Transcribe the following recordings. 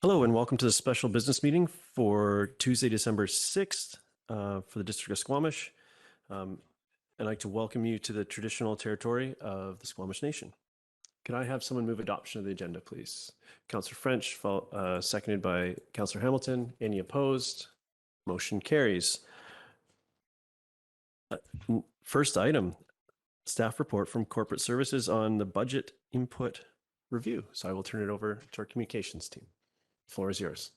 Hello and welcome to the special business meeting for Tuesday, December 6th for the District of Squamish. I'd like to welcome you to the traditional territory of the Squamish Nation. Can I have someone move adoption of the agenda, please? Councillor French, seconded by Councillor Hamilton. Any opposed? Motion carries. First item, staff report from Corporate Services on the budget input review. So I will turn it over to our communications team. The floor is yours.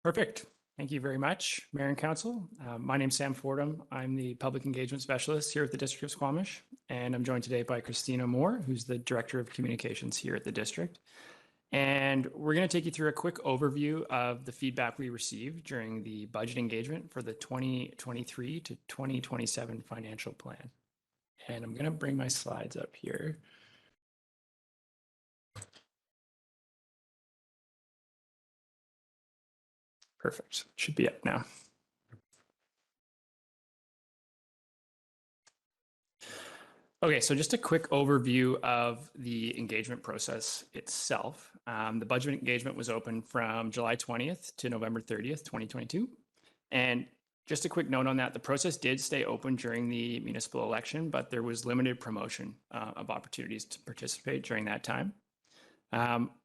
Perfect. Thank you very much, Mayor and Council. My name is Sam Fordham. I'm the Public Engagement Specialist here at the District of Squamish, and I'm joined today by Christina Moore, who's the Director of Communications here at the District. And we're going to take you through a quick overview of the feedback we received during the budget engagement for the 2023 to 2027 financial plan. And I'm going to bring my slides up here. Perfect. Should be up now. Okay, so just a quick overview of the engagement process itself. The budget engagement was open from July 20th to November 30th, 2022. And just a quick note on that, the process did stay open during the municipal election, but there was limited promotion of opportunities to participate during that time.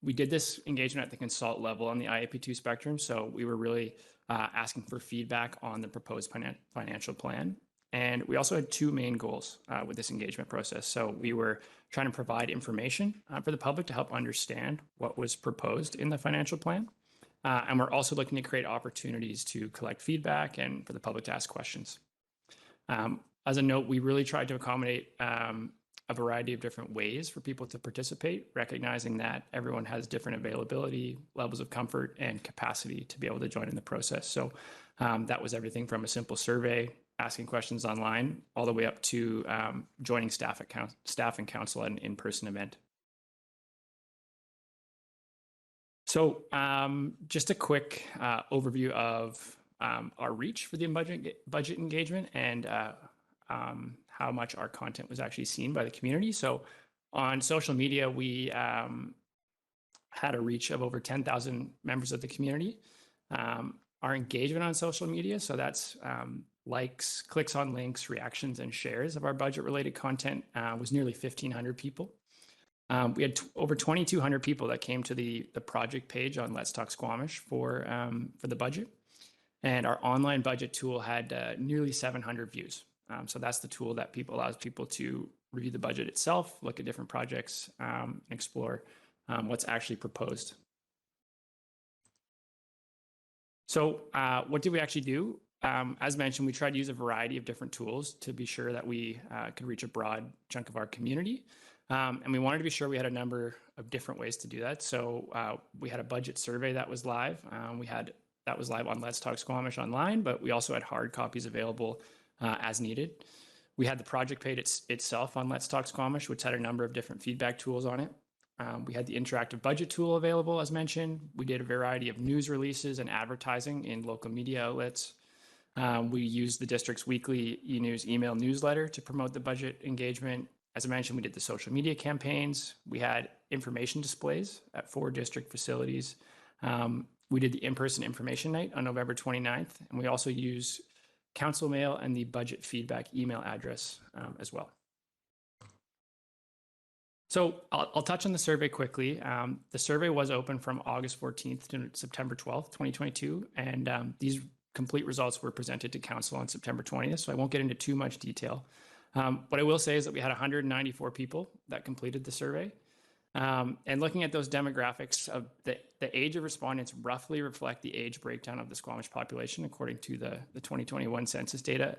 We did this engagement at the consult level on the IAP2 spectrum, so we were really asking for feedback on the proposed financial plan. And we also had two main goals with this engagement process. So we were trying to provide information for the public to help understand what was proposed in the financial plan. And we're also looking to create opportunities to collect feedback and for the public to ask questions. As a note, we really tried to accommodate a variety of different ways for people to participate, recognizing that everyone has different availability, levels of comfort, and capacity to be able to join in the process. So that was everything from a simple survey, asking questions online, all the way up to joining staff and council at an in-person event. So just a quick overview of our reach for the budget engagement and how much our content was actually seen by the community. So on social media, we had a reach of over 10,000 members of the community. Our engagement on social media, so that's likes, clicks on links, reactions, and shares of our budget-related content was nearly 1,500 people. We had over 2,200 people that came to the project page on Let's Talk Squamish for the budget. And our online budget tool had nearly 700 views. So that's the tool that allows people to review the budget itself, look at different projects, and explore what's actually proposed. So what did we actually do? As mentioned, we tried to use a variety of different tools to be sure that we could reach a broad chunk of our community. And we wanted to be sure we had a number of different ways to do that. So we had a budget survey that was live. That was live on Let's Talk Squamish online, but we also had hard copies available as needed. We had the project page itself on Let's Talk Squamish, which had a number of different feedback tools on it. We had the interactive budget tool available, as mentioned. We did a variety of news releases and advertising in local media outlets. We used the district's weekly e-news email newsletter to promote the budget engagement. As I mentioned, we did the social media campaigns. We had information displays at 4 district facilities. We did the in-person information night on November 29th, and we also used council mail and the budget feedback email address as well. So I'll touch on the survey quickly. The survey was open from August 14th to September 12th, 2022, and these complete results were presented to council on September 20th, so I won't get into too much detail. What I will say is that we had 194 people that completed the survey. And looking at those demographics of the age of respondents roughly reflect the age breakdown of the Squamish population according to the 2021 census data.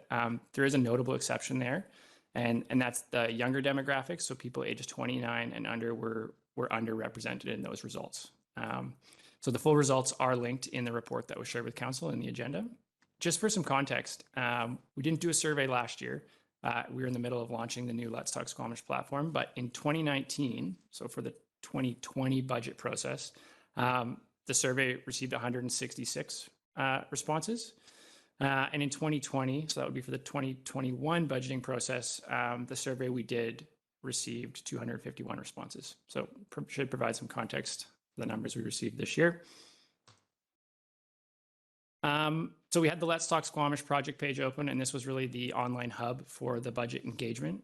There is a notable exception there, and that's the younger demographics. So people ages 29 and under were underrepresented in those results. So the full results are linked in the report that was shared with council in the agenda. Just for some context, we didn't do a survey last year. We were in the middle of launching the new Let's Talk Squamish platform, but in 2019, so for the 2020 budget process, the survey received 166 responses. And in 2020, so that would be for the 2021 budgeting process, the survey we did received 251 responses. So should provide some context for the numbers we received this year. So we had the Let's Talk Squamish project page open, and this was really the online hub for the budget engagement.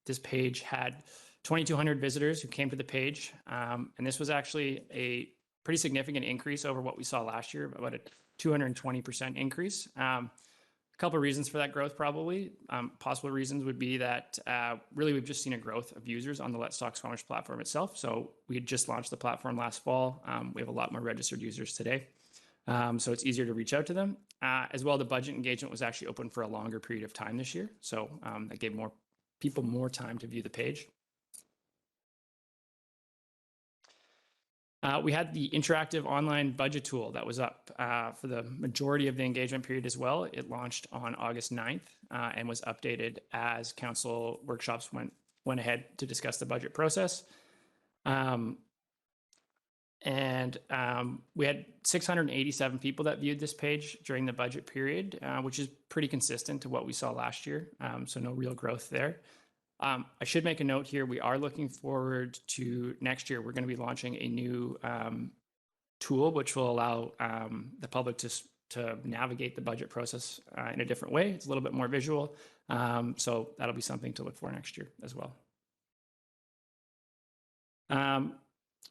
This page had 2,200 visitors who came to the page, and this was actually a pretty significant increase over what we saw last year, about a 220% increase. A couple of reasons for that growth, probably. Possible reasons would be that really we've just seen a growth of users on the Let's Talk Squamish platform itself. So we had just launched the platform last fall. We have a lot more registered users today. So it's easier to reach out to them. As well, the budget engagement was actually open for a longer period of time this year. So that gave more people more time to view the page. We had the interactive online budget tool that was up for the majority of the engagement period as well. It launched on August 9th and was updated as council workshops went ahead to discuss the budget process. We had 687 people that viewed this page during the budget period, which is pretty consistent to what we saw last year. So no real growth there. I should make a note here. We are looking forward to next year. We're going to be launching a new tool, which will allow the public to navigate the budget process in a different way. It's a little bit more visual. So that'll be something to look for next year as well.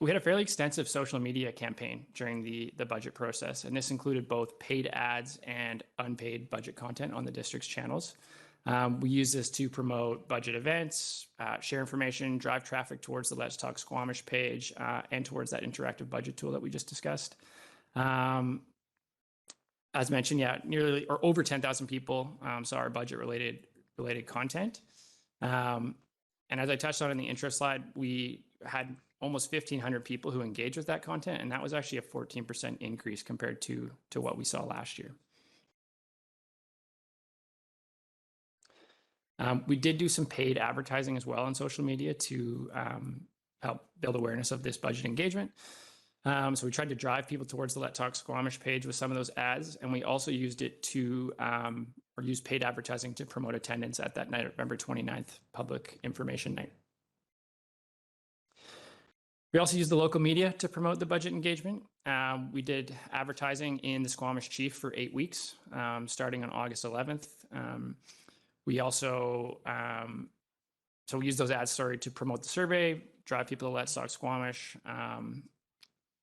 We had a fairly extensive social media campaign during the budget process, and this included both paid ads and unpaid budget content on the district's channels. We use this to promote budget events, share information, drive traffic towards the Let's Talk Squamish page, and towards that interactive budget tool that we just discussed. As mentioned, nearly or over 10,000 people saw our budget related content. And as I touched on in the intro slide, we had almost 1,500 people who engaged with that content, and that was actually a 14% increase compared to what we saw last year. We did do some paid advertising as well on social media to help build awareness of this budget engagement. So we tried to drive people towards the Let's Talk Squamish page with some of those ads, and we also used it to, or used paid advertising to promote attendance at that night, November 29th, public information night. We also used the local media to promote the budget engagement. We did advertising in the Squamish Chief for 8 weeks, starting on August 11th. We also, so we used those ads, to promote the survey, drive people to Let's Talk Squamish,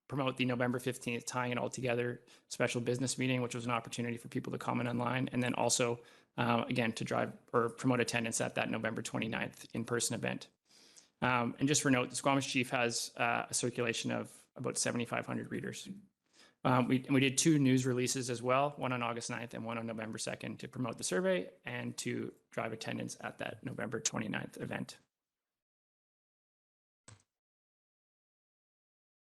promote the November 15th Tying It All Together special business meeting, which was an opportunity for people to comment online, and then also, again, to drive or promote attendance at that November 29th in-person event. And just for note, the Squamish Chief has a circulation of about 7,500 readers. We did 2 news releases as well, one on August 9th and one on November 2nd to promote the survey and to drive attendance at that November 29th event.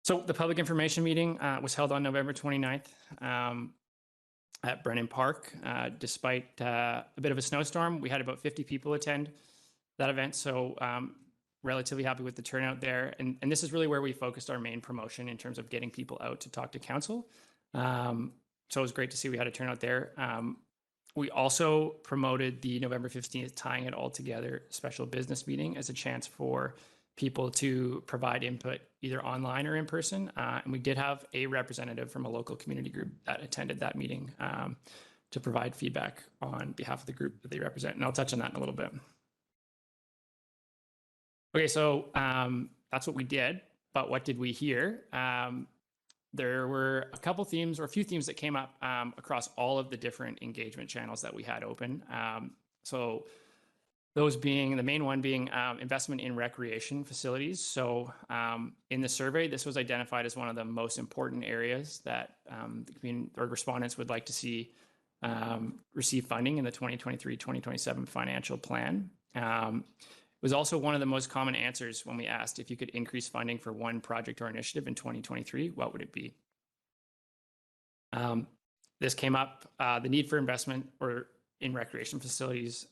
So the public information meeting was held on November 29th at Brennan Park. Despite a bit of a snowstorm, we had about 50 people attend that event. So relatively happy with the turnout there. And this is really where we focused our main promotion in terms of getting people out to talk to council. So it was great to see we had a turnout there. We also promoted the November 15th Tying It All Together special business meeting as a chance for people to provide input either online or in person. And we did have a representative from a local community group that attended that meeting to provide feedback on behalf of the group that they represent. And I'll touch on that in a little bit. Okay, so that's what we did, but what did we hear? There were a couple themes or a few themes that came up across all of the different engagement channels that we had open. So those being, the main one being investment in recreation facilities. So in the survey, this was identified as one of the most important areas that the community or respondents would like to see receive funding in the 2023-2027 financial plan. It was also one of the most common answers when we asked if you could increase funding for one project or initiative in 2023, what would it be? This came up, the need for investment or in recreation facilities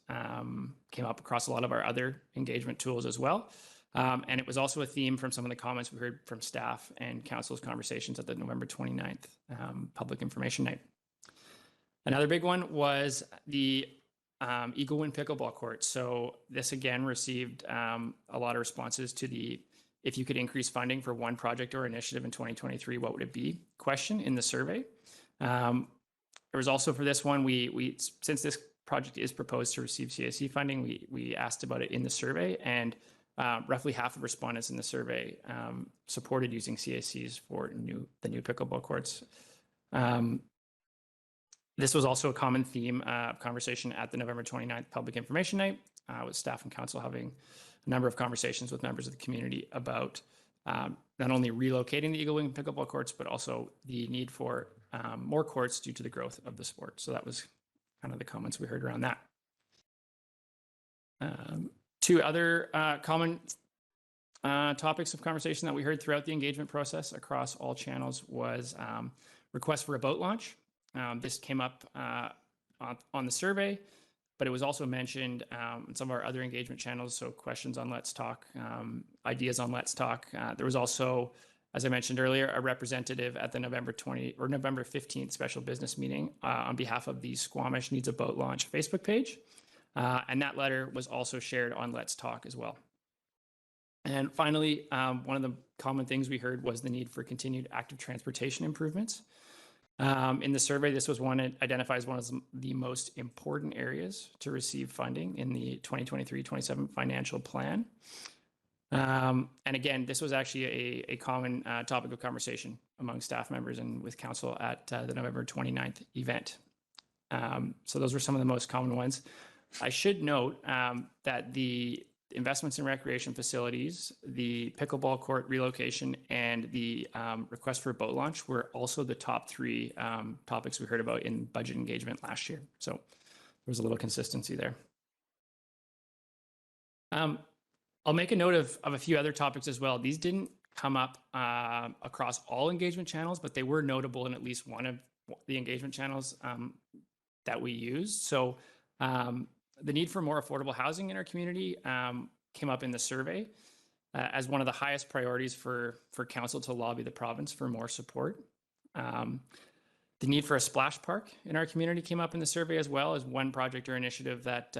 came up across a lot of our other engagement tools as well. And it was also a theme from some of the comments we heard from staff and council's conversations at the November 29th public information night. Another big one was the Eagle Wind Pickleball Court. So this again received a lot of responses to the if you could increase funding for one project or initiative in 2023, what would it be? Question in the survey. There was also for this one, we since this project is proposed to receive CAC funding, we asked about it in the survey, and roughly half of respondents in the survey supported using CACs for the new pickleball courts. This was also a common theme of conversation at the November 29th Public Information Night, with staff and council having a number of conversations with members of the community about not only relocating the Eagle Wing pickleball courts, but also the need for more courts due to the growth of the sport. So that was kind of the comments we heard around that. Two other common topics of conversation that we heard throughout the engagement process across all channels was request for a boat launch. This came up on the survey, but it was also mentioned in some of our other engagement channels. So questions on Let's Talk, ideas on Let's Talk. There was also, as I mentioned earlier, a representative at the November 15th special business meeting on behalf of the Squamish Needs a Boat Launch Facebook page. And that letter was also shared on Let's Talk as well. And finally, one of the common things we heard was the need for continued active transportation improvements. In the survey, this was one that identifies one of the most important areas to receive funding in the 2023-27 financial plan. And again, this was actually a common topic of conversation among staff members and with council at the November 29th event. So those were some of the most common ones. I should note that the investments in recreation facilities, the pickleball court relocation, and the request for a boat launch were also the top three topics we heard about in budget engagement last year. So there was a little consistency there. I'll make a note of a few other topics as well. These didn't come up across all engagement channels, but they were notable in at least one of the engagement channels that we used. So the need for more affordable housing in our community came up in the survey as one of the highest priorities for council to lobby the province for more support. The need for a splash park in our community came up in the survey as well as one project or initiative that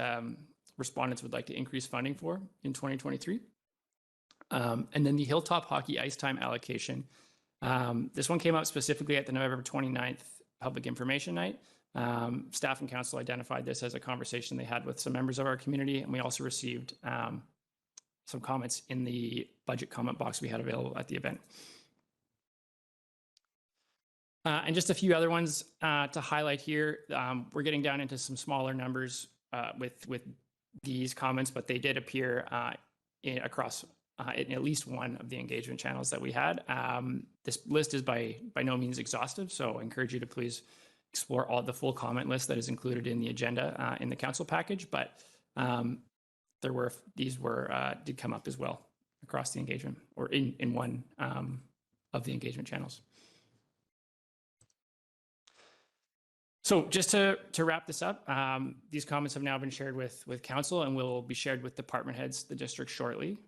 respondents would like to increase funding for in 2023. And then the Hilltop Hockey Ice Time allocation. This one came up specifically at the November 29th Public Information Night. Staff and council identified this as a conversation they had with some members of our community, and we also received some comments in the budget comment box we had available at the event. And just a few other ones to highlight here. We're getting down into some smaller numbers with these comments, but they did appear across in at least one of the engagement channels that we had. This list is by no means exhaustive, so I encourage you to please explore all the full comment list that is included in the agenda in the council package, but these did come up as well across the engagement or in one of the engagement channels. So just to wrap this up, these comments have now been shared with council and will be shared with department heads, the district shortly.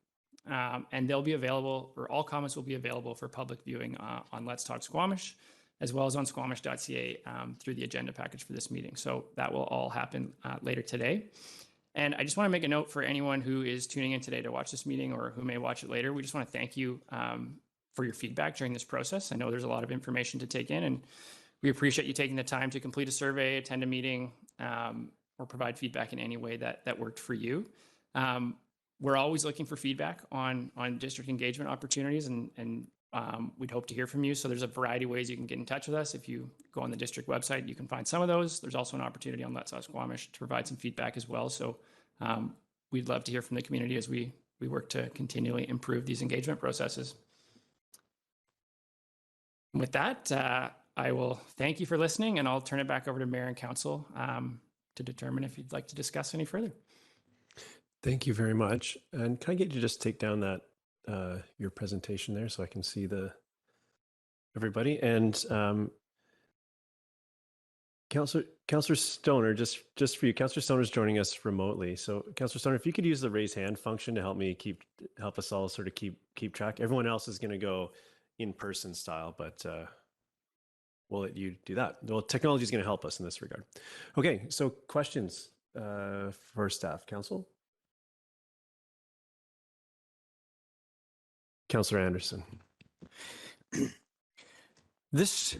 And they'll be available, or all comments will be available for public viewing on Let's Talk Squamish, as well as on squamish.ca through the agenda package for this meeting. So that will all happen later today. And I just want to make a note for anyone who is tuning in today to watch this meeting or who may watch it later. We just want to thank you for your feedback during this process. I know there's a lot of information to take in, and we appreciate you taking the time to complete a survey, attend a meeting, or provide feedback in any way that worked for you. We're always looking for feedback on district engagement opportunities, and we'd hope to hear from you. So there's a variety of ways you can get in touch with us. If you go on the district website, you can find some of those. There's also an opportunity on Let's Talk Squamish to provide some feedback as well. So we'd love to hear from the community as we work to continually improve these engagement processes. And with that, I will thank you for listening, and I'll turn it back over to Mayor and Council to determine if you'd like to discuss any further. Thank you very much. And can I get you to just take down that your presentation there so I can see everybody? And Councillor Stoner, just for you, Councillor Stoner is joining us remotely. So Councillor Stoner, if you could use the raise hand function to help us all sort of keep track. Everyone else is going to go in person style, but we'll let you do that. Well, technology is going to help us in this regard. Okay, so questions for staff. Council? Councillor Anderson. This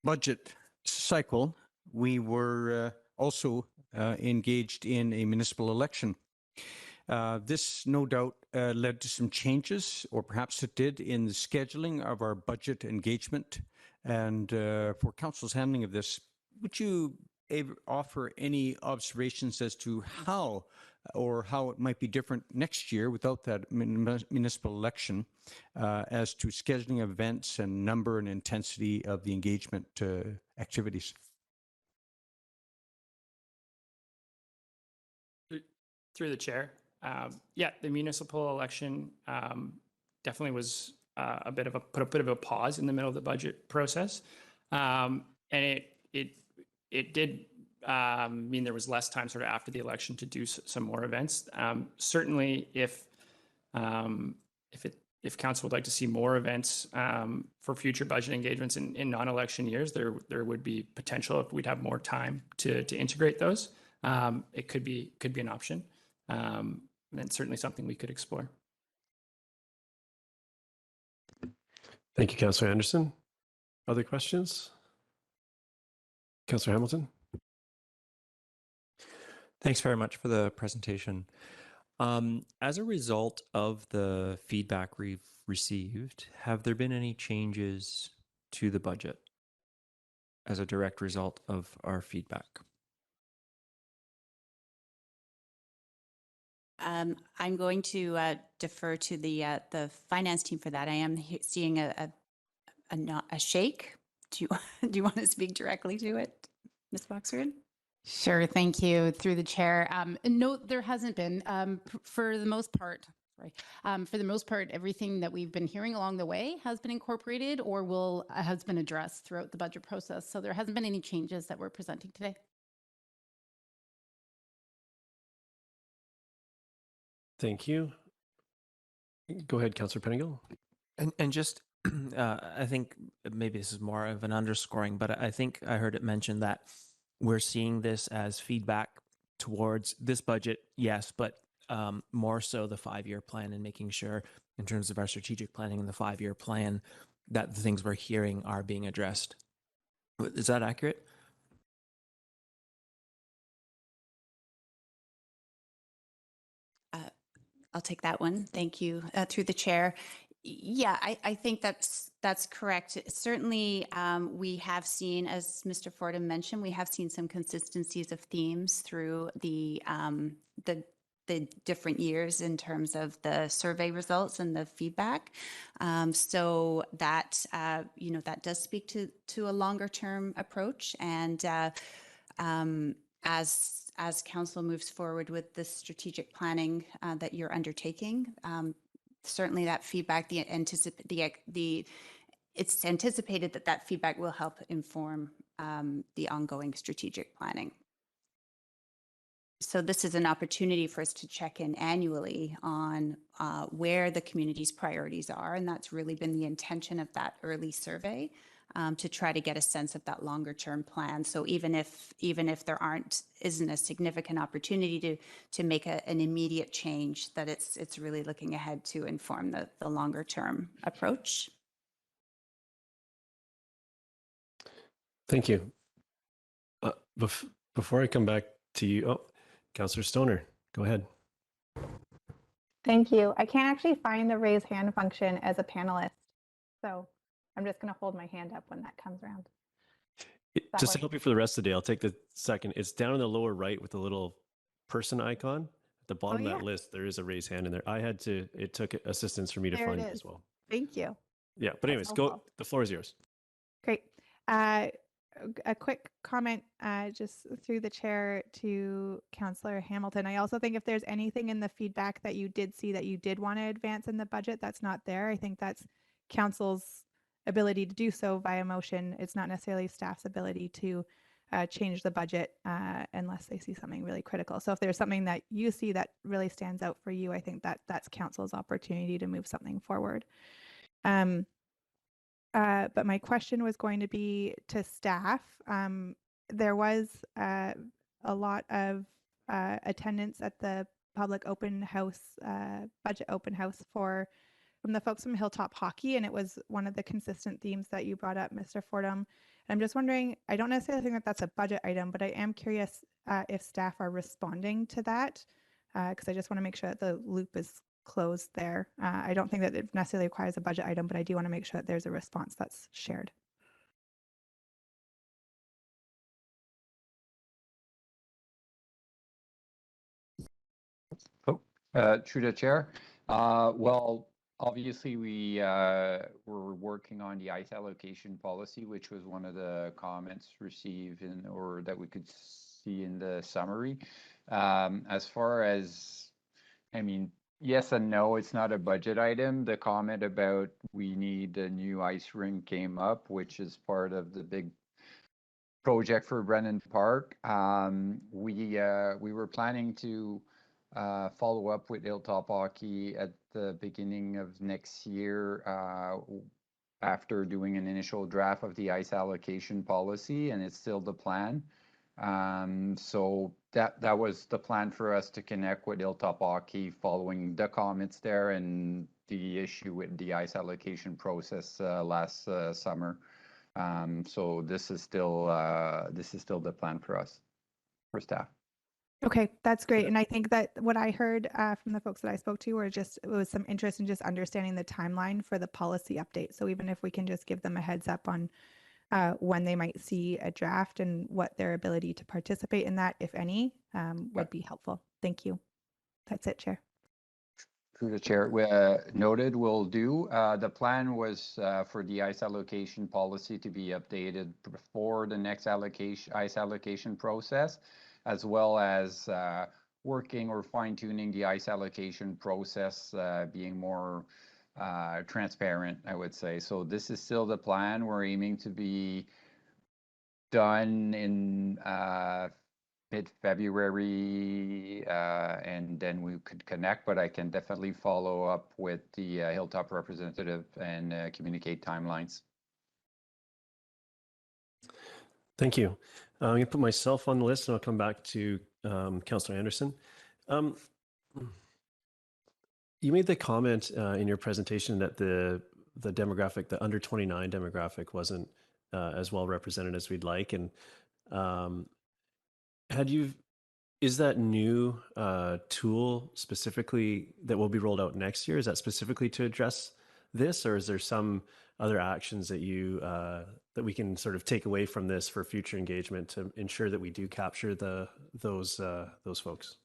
budget cycle, we were also engaged in a municipal election. This no doubt led to some changes, or perhaps it did, in the scheduling of our budget engagement. And for council's handling of this, would you offer any observations as to how it might be different next year without that municipal election as to scheduling of events and number and intensity of the engagement activities? Through the chair. Yeah, the municipal election definitely was put a bit of a pause in the middle of the budget process. And it did mean there was less time sort of after the election to do some more events. Certainly, if council would like to see more events for future budget engagements in non-election years, there would be potential if we'd have more time to integrate those. It could be an option, and certainly something we could explore. Thank you, Councillor Anderson. Other questions? Councillor Hamilton? Thanks very much for the presentation. As a result of the feedback we've received, have there been any changes to the budget as a direct result of our feedback? I'm going to defer to the finance team for that. I am seeing a shake. Do you want to speak directly to it, Ms. Boxford? Sure, thank you. Through the chair. No, there hasn't been. For the most part, everything that we've been hearing along the way has been incorporated or has been addressed throughout the budget process. So there hasn't been any changes that we're presenting today. Thank you. Go ahead, Councillor Pettingill. And just, I think maybe this is more of an underscoring, but I think I heard it mentioned that we're seeing this as feedback towards this budget, yes, but more so the 5-year plan and making sure in terms of our strategic planning and the 5-year plan that the things we're hearing are being addressed. Is that accurate? I'll take that one. Thank you. Through the chair. Yeah, I think that's correct. Certainly, we have seen, as Mr. Fordham mentioned, we have seen some consistencies of themes through the different years in terms of the survey results and the feedback. So that that does speak to a longer term approach, and as council moves forward with the strategic planning that you're undertaking, certainly that feedback, it's anticipated that feedback will help inform the ongoing strategic planning. So this is an opportunity for us to check in annually on where the community's priorities are, and that's really been the intention of that early survey, to try to get a sense of that longer term plan. So even if there isn't a significant opportunity to make an immediate change, that it's really looking ahead to inform the longer term approach. Thank you. Before I come back to you, Councillor Stoner, go ahead. Thank you. I can't actually find the raise hand function as a panelist, so I'm just going to hold my hand up when that comes around. Just to help you for the rest of the day, I'll take the second. It's down in the lower right with the little person icon. At the bottom of that list, there is a raise hand in there. It took assistance for me to find it as well. Thank you. Yeah, but anyways, go. The floor is yours. Great. A quick comment just through the chair to Councillor Hamilton. I also think if there's anything in the feedback that you did see that you did want to advance in the budget that's not there, I think that's council's ability to do so via motion. It's not necessarily staff's ability to change the budget unless they see something really critical. So if there's something that you see that really stands out for you, I think that's council's opportunity to move something forward. But my question was going to be to staff. There was a lot of attendance at the public open house, budget open house from the folks from Hilltop Hockey, and it was one of the consistent themes that you brought up, Mr. Fordham. I'm just wondering, I don't necessarily think that that's a budget item, but I am curious if staff are responding to that, because I just want to make sure that the loop is closed there. I don't think that it necessarily requires a budget item, but I do want to make sure that there's a response that's shared. Through the chair. Well, obviously we're working on the ice allocation policy, which was one of the comments received or that we could see in the summary. As far as, I mean, yes and no, it's not a budget item. The comment about we need a new ice rink came up, which is part of the big project for Brennan Park. We were planning to follow up with Hilltop Hockey at the beginning of next year after doing an initial draft of the ice allocation policy, and it's still the plan. So that was the plan for us to connect with Hilltop Hockey following the comments there and the issue with the ice allocation process last summer. So this is still the plan for us, for staff. Okay, that's great. And I think that what I heard from the folks that I spoke to were it was some interest in just understanding the timeline for the policy update. So even if we can just give them a heads up on when they might see a draft and what their ability to participate in that, if any, would be helpful. Thank you. That's it, Chair. Through the chair, noted, will do. The plan was for the ice allocation policy to be updated before the next ice allocation process, as well as working or fine-tuning the ice allocation process, being more transparent, I would say. So this is still the plan. We're aiming to be done in mid-February, and then we could connect, but I can definitely follow up with the Hilltop representative and communicate timelines. Thank you. I'm going to put myself on the list and I'll come back to Councillor Anderson. You made the comment in your presentation that the demographic, the under 29 demographic wasn't as well represented as we'd like. And is that new tool specifically that will be rolled out next year? Is that specifically to address this, or is there some other actions that that we can sort of take away from this for future engagement to ensure that we do capture those folks?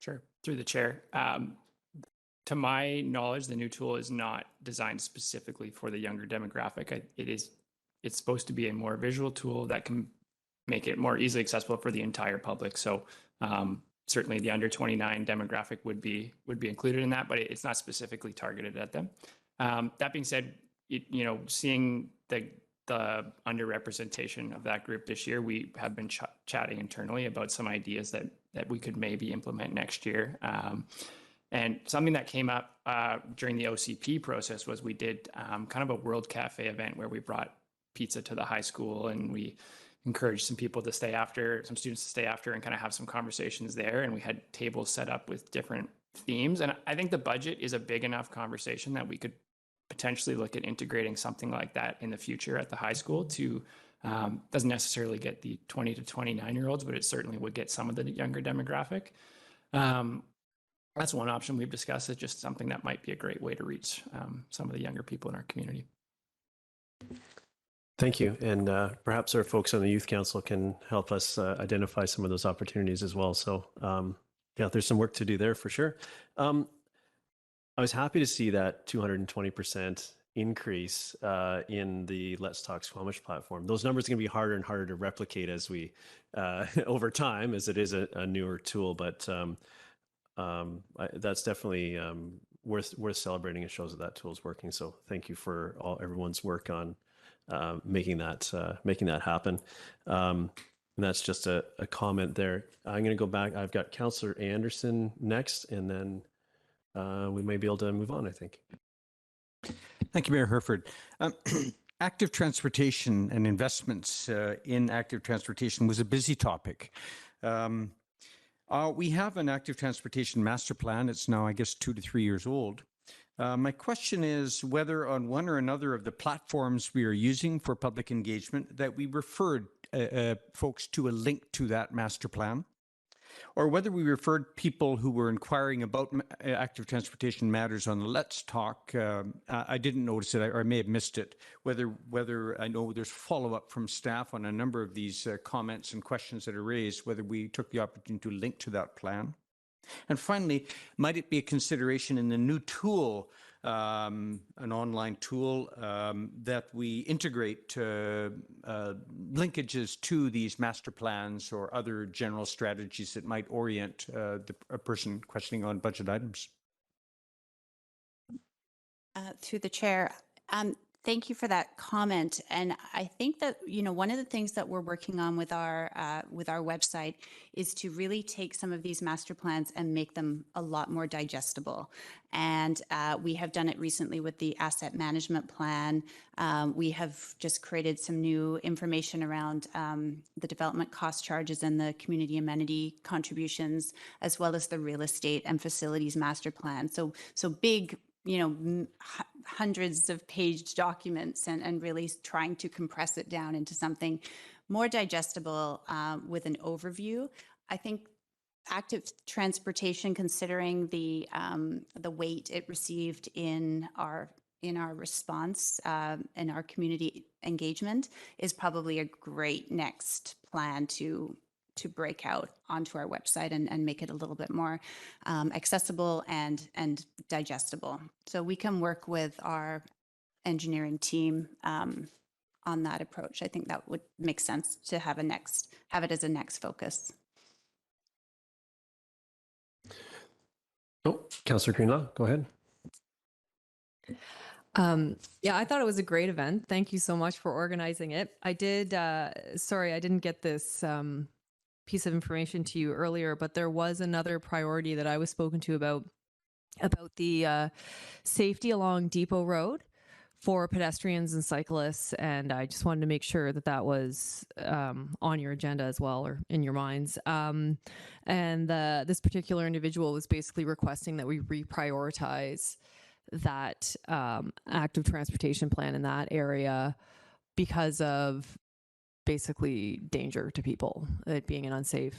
Sure. Through the chair. To my knowledge, the new tool is not designed specifically for the younger demographic. It's supposed to be a more visual tool that can make it more easily accessible for the entire public. So certainly the under 29 demographic would be included in that, but it's not specifically targeted at them. That being said, seeing the underrepresentation of that group this year, we have been chatting internally about some ideas that we could maybe implement next year. And something that came up during the OCP process was we did kind of a World Cafe event where we brought pizza to the high school, and we encouraged some people to stay after, some students to stay after and kind of have some conversations there. And we had tables set up with different themes. And I think the budget is a big enough conversation that we could potentially look at integrating something like that in the future at the high school to, doesn't necessarily get the 20 to 29-year-olds, but it certainly would get some of the younger demographic. That's one option we've discussed. It's just something that might be a great way to reach some of the younger people in our community. Thank you. And perhaps our folks on the Youth Council can help us identify some of those opportunities as well. So yeah, there's some work to do there for sure. I was happy to see that 220% increase in the Let's Talk Squamish platform. Those numbers are going to be harder and harder to replicate as we, over time, as it is a newer tool, but that's definitely worth celebrating. It shows that tool is working. So thank you for everyone's work on making that happen. And that's just a comment there. I'm going to go back. I've got Councillor Anderson next, and then we may be able to move on, I think. Thank you, Mayor Herford. Active transportation and investments in active transportation was a busy topic We have an active transportation master plan. It's now, I guess, 2 to 3 years old. My question is whether on one or another of the platforms we are using for public engagement that we referred folks to a link to that master plan, or whether we referred people who were inquiring about active transportation matters on the Let's Talk. I didn't notice it, or I may have missed it, whether I know there's follow-up from staff on a number of these comments and questions that are raised, whether we took the opportunity to link to that plan. And finally, might it be a consideration in the new tool, an online tool, that we integrate linkages to these master plans or other general strategies that might orient a person questioning on budget items? Through the chair, thank you for that comment. And I think that, one of the things that we're working on with our website is to really take some of these master plans and make them a lot more digestible. And we have done it recently with the asset management plan. We have just created some new information around the development cost charges and the community amenity contributions, as well as the real estate and facilities master plan. So big, hundreds of page documents, and really trying to compress it down into something more digestible with an overview. I think active transportation, considering the weight it received in our response and our community engagement, is probably a great next plan to break out onto our website and make it a little bit more accessible and digestible. So we can work with our engineering team on that approach. I think that would make sense to have it as a next focus. Oh, Councillor Greenlaw, go ahead. Yeah, I thought it was a great event. Thank you so much for organizing it. I did, sorry, I didn't get this piece of information to you earlier, but there was another priority that I was spoken to about the safety along Depot Road for pedestrians and cyclists. And I just wanted to make sure that that was on your agenda as well, or in your minds. And this particular individual was basically requesting that we reprioritize that active transportation plan in that area because of basically danger to people, it being an unsafe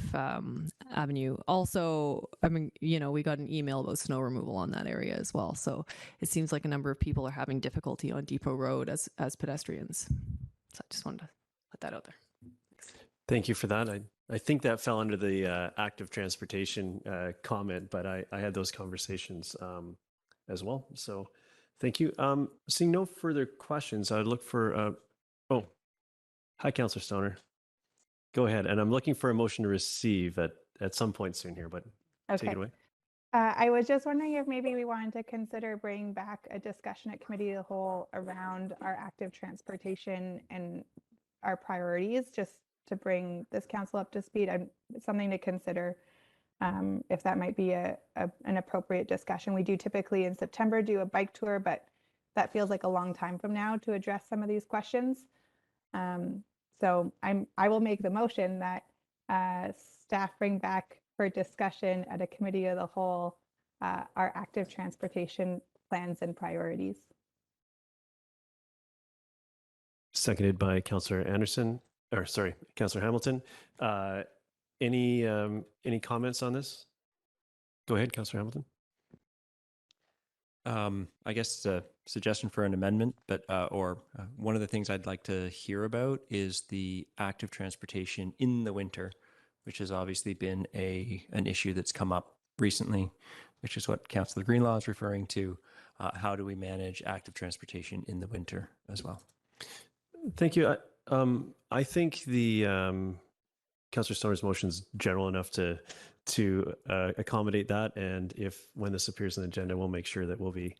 avenue. Also, I mean, we got an email about snow removal on that area as well. So it seems like a number of people are having difficulty on Depot Road as pedestrians. So I just wanted to put that out there. Thanks. Thank you for that. I think that fell under the active transportation comment, but I had those conversations as well. So thank you. Seeing no further questions, I'd look for, hi, Councillor Stoner. Go ahead. And I'm looking for a motion to receive at some point soon here, but take it away. I was just wondering if maybe we wanted to consider bringing back a discussion at committee of the whole around our active transportation and our priorities, just to bring this council up to speed. Something to consider if that might be an appropriate discussion. We do typically in September do a bike tour, but that feels like a long time from now to address some of these questions. So I will make the motion that staff bring back for discussion at a committee of the whole our active transportation plans and priorities. Seconded by Councillor Anderson, or sorry, Councillor Hamilton. Any comments on this? Go ahead, Councillor Hamilton. I guess it's a suggestion for an amendment, but one of the things I'd like to hear about is the active transportation in the winter, which has obviously been an issue that's come up recently, which is what Councillor Greenlaw is referring to. How do we manage active transportation in the winter as well? Thank you. I think the Councillor Stoner's motion is general enough to accommodate that, and when this appears on the agenda, we'll make sure that we'll be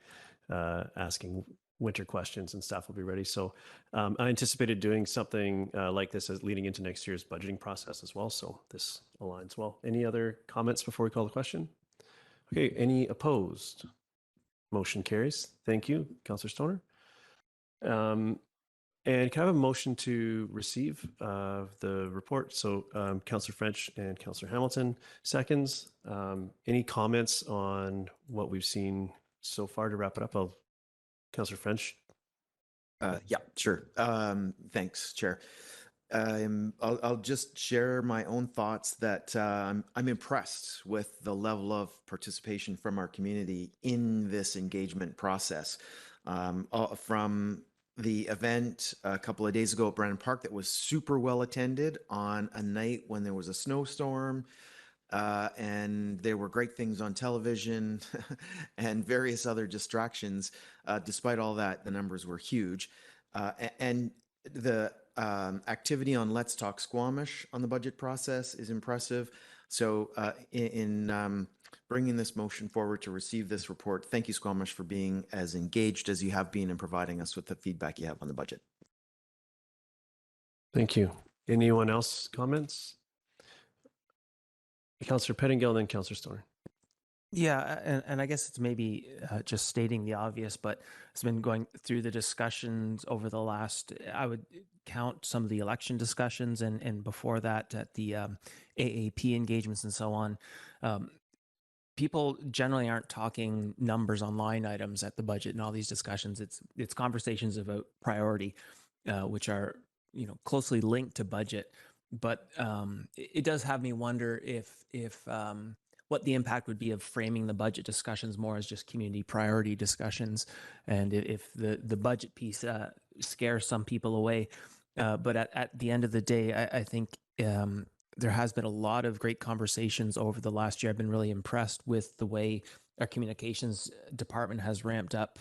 asking winter questions and staff will be ready. So I anticipated doing something like this as leading into next year's budgeting process as well. So this aligns well. Any other comments before we call the question? Okay, any opposed? Motion carries. Thank you, Councillor Stoner. And can I have a motion to receive the report? So Councillor French and Councillor Hamilton seconds. Any comments on what we've seen so far to wrap it up? Councillor French. Yeah, sure. Thanks, Chair. I'll just share my own thoughts that I'm impressed with the level of participation from our community in this engagement process. From the event a couple of days ago at Brennan Park that was super well attended on a night when there was a snowstorm, and there were great things on television and various other distractions. Despite all that, the numbers were huge. And the activity on Let's Talk Squamish on the budget process is impressive. So in bringing this motion forward to receive this report, thank you, Squamish, for being as engaged as you have been and providing us with the feedback you have on the budget. Thank you. Anyone else comments? Councillor Pettingill, then Councillor Stoner. Yeah, and I guess it's maybe just stating the obvious, but it's been going through the discussions over the last, I would count some of the election discussions and before that at the AAP engagements and so on. People generally aren't talking numbers on line items at the budget and all these discussions. It's conversations about priority, which are closely linked to budget. But it does have me wonder if what the impact would be of framing the budget discussions more as just community priority discussions, and if the budget piece scares some people away. But at the end of the day, I think there has been a lot of great conversations over the last year. I've been really impressed with the way our communications department has ramped up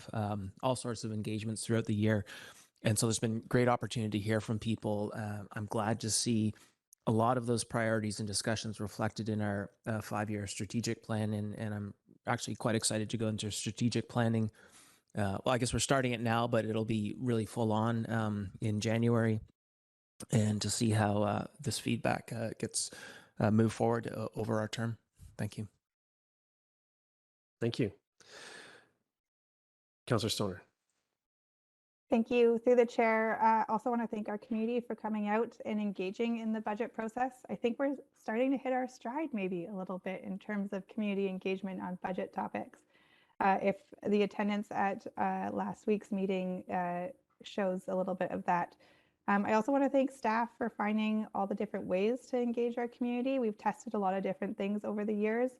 all sorts of engagements throughout the year. And so there's been great opportunity to hear from people. I'm glad to see a lot of those priorities and discussions reflected in our 5-year strategic plan. And I'm actually quite excited to go into strategic planning. Well, I guess we're starting it now, but it'll be really full on in January. And to see how this feedback gets moved forward over our term. Thank you. Thank you. Councillor Stoner. Thank you. Through the chair, also want to thank our community for coming out and engaging in the budget process. I think we're starting to hit our stride maybe a little bit in terms of community engagement on budget topics. If the attendance at last week's meeting shows a little bit of that. I also want to thank staff for finding all the different ways to engage our community. We've tested a lot of different things over the years.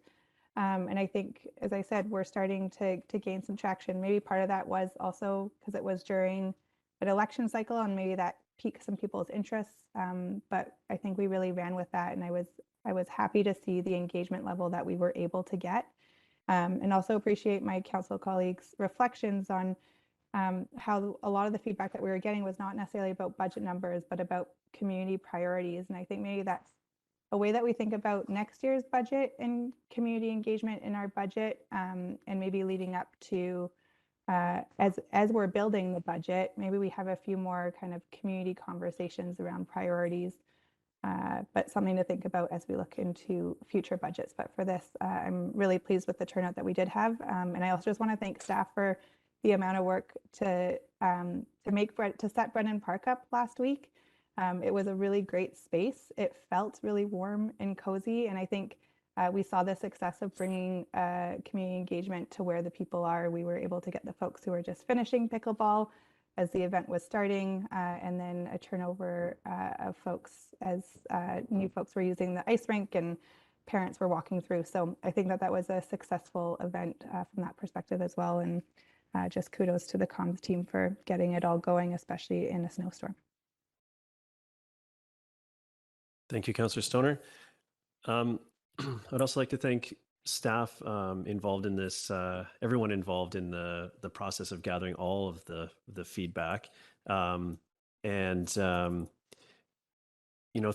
And I think, as I said, we're starting to gain some traction. Maybe part of that was also because it was during an election cycle and maybe that piqued some people's interests. But I think we really ran with that. And I was happy to see the engagement level that we were able to get. And also appreciate my council colleagues' reflections on how a lot of the feedback that we were getting was not necessarily about budget numbers, but about community priorities. And I think maybe that's a way that we think about next year's budget and community engagement in our budget, and maybe leading up to, as we're building the budget, maybe we have a few more kind of community conversations around priorities, but something to think about as we look into future budgets. But for this, I'm really pleased with the turnout that we did have. And I also just want to thank staff for the amount of work to set Brennan Park up last week. It was a really great space. It felt really warm and cozy. And I think we saw the success of bringing community engagement to where the people are. We were able to get the folks who were just finishing pickleball as the event was starting, and then a turnover of folks as new folks were using the ice rink and parents were walking through. So I think that was a successful event from that perspective as well. And just kudos to the comms team for getting it all going, especially in a snowstorm. Thank you, Councillor Stoner. I'd also like to thank staff involved in this, everyone involved in the process of gathering all of the feedback.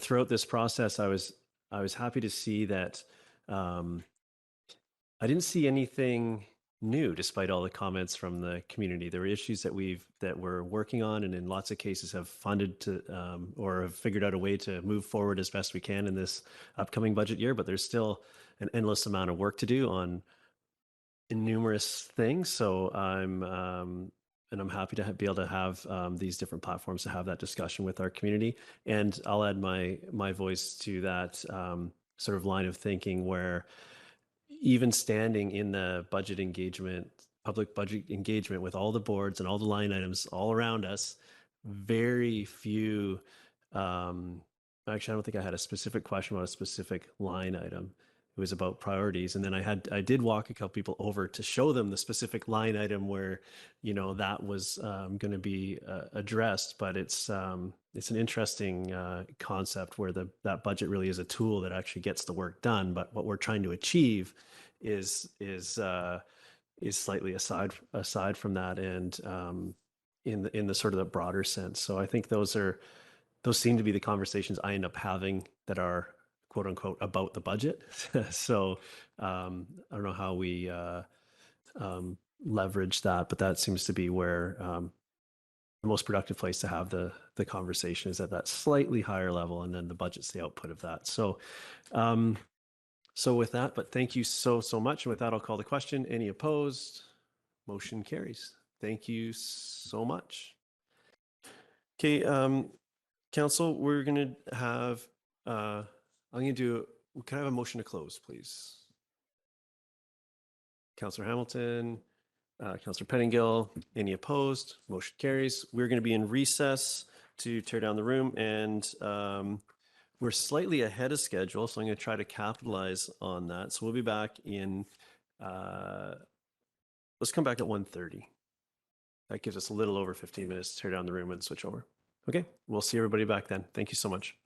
Throughout this process, I was happy to see that I didn't see anything new despite all the comments from the community. There were issues that we're working on and in lots of cases have funded to or have figured out a way to move forward as best we can in this upcoming budget year, but there's still an endless amount of work to do on numerous things. So I'm I'm happy to be able to have these different platforms to have that discussion with our community. And I'll add my voice to that sort of line of thinking where even standing in the budget engagement, public budget engagement with all the boards and all the line items all around us, very few, actually, I don't think I had a specific question about a specific line item. It was about priorities. And then I did walk a couple people over to show them the specific line item where, that was going to be addressed. But it's an interesting concept where that budget really is a tool that actually gets the work done. But what we're trying to achieve is slightly aside from that, and in the sort of the broader sense. So I think those seem to be the conversations I end up having that are quote unquote about the budget. So I don't know how we leverage that, but that seems to be where the most productive place to have the conversation is at that slightly higher level, and then the budget's the output of that. So with that, but thank you so much. And with that, I'll call the question. Any opposed? Motion carries. Thank you so much. Okay, Council, we're going to have, I'm going to can I have a motion to close, please? Councillor Hamilton, Councillor Pettingill, any opposed? Motion carries. We're going to be in recess to tear down the room, and we're slightly ahead of schedule, so I'm going to try to capitalize on that. So we'll be back in, let's come back at 1:30. That gives us a little over 15 minutes to tear down the room and switch over. Okay, we'll see everybody back then. Thank you so much.